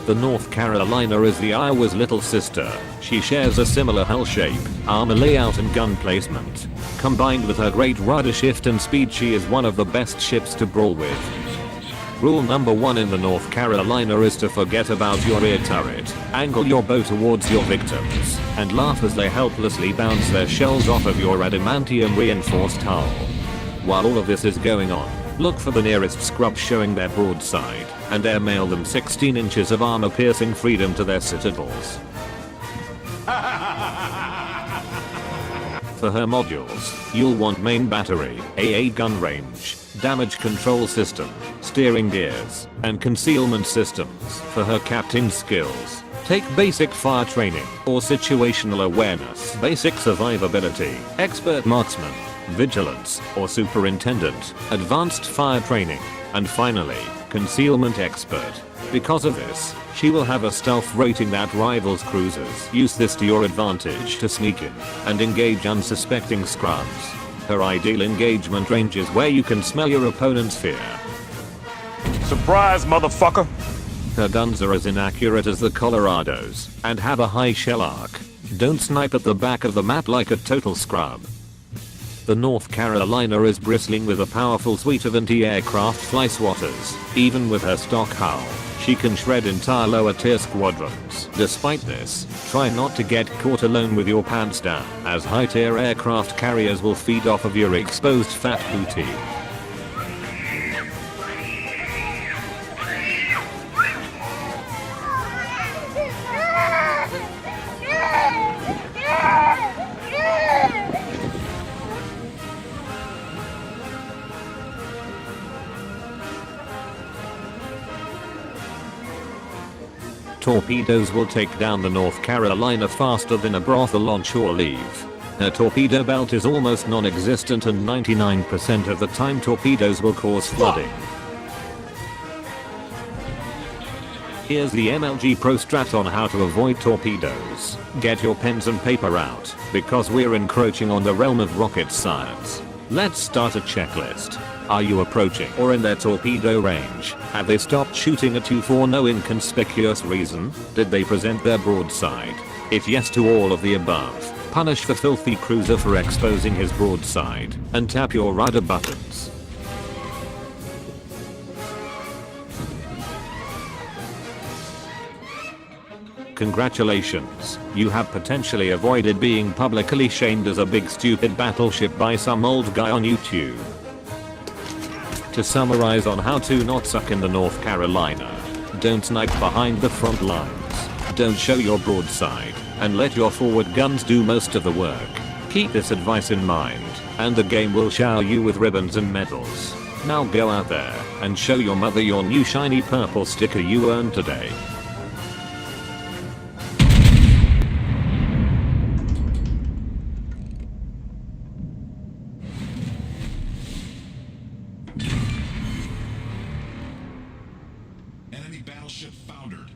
The North Carolina is the Iowa's little sister. She shares a similar hull shape, armor layout and gun placement. Combined with her great rudder shift and speed, she is one of the best ships to brawl with. Rule number 1 in the North Carolina is to forget about your rear turret, angle your bow towards your victims, and laugh as they helplessly bounce their shells off of your adamantium reinforced hull. While all of this is going on, look for the nearest scrub showing their broadside, and airmail them 16 inches of armor-piercing freedom to their citadels. For her modules, you'll want main battery, AA gun range, damage control system, steering gears, and concealment systems. For her captain skills, take basic fire training or situational awareness, basic survivability, expert marksman, vigilance, or superintendent, advanced fire training, and finally, concealment expert. Because of this, she will have a stealth rating that rivals cruisers. Use this to your advantage to sneak in and engage unsuspecting scrubs. Her ideal engagement range is where you can smell your opponent's fear. Surprise, motherfucker! Her guns are as inaccurate as the Colorados and have a high shell arc. Don't snipe at the back of the map like a total scrub. The North Carolina is bristling with a powerful suite of anti-aircraft fly swatters. Even with her stock hull, she can shred entire lower tier squadrons. Despite this, try not to get caught alone with your pants down, as high tier aircraft carriers will feed off of your exposed fat booty. Torpedoes will take down the North Carolina faster than a brothel on shore leave. Her torpedo belt is almost non-existent, and 99% of the time torpedoes will cause flooding. Here's the MLG Pro Strat on how to avoid torpedoes. Get your pens and paper out, because we're encroaching on the realm of rocket science. Let's start a checklist. Are you approaching or in their torpedo range? Have they stopped shooting at you for no inconspicuous reason? Did they present their broadside? If yes to all of the above, punish the filthy cruiser for exposing his broadside, and tap your rudder buttons. Congratulations, you have potentially avoided being publicly shamed as a big stupid battleship by some old guy on YouTube. To summarize on how to not suck in the North Carolina: don't snipe behind the front lines, don't show your broadside, and let your forward guns do most of the work. Keep this advice in mind, and the game will shower you with ribbons and medals. Now go out there and show your mother your new shiny purple sticker you earned today. Enemy battleship foundered.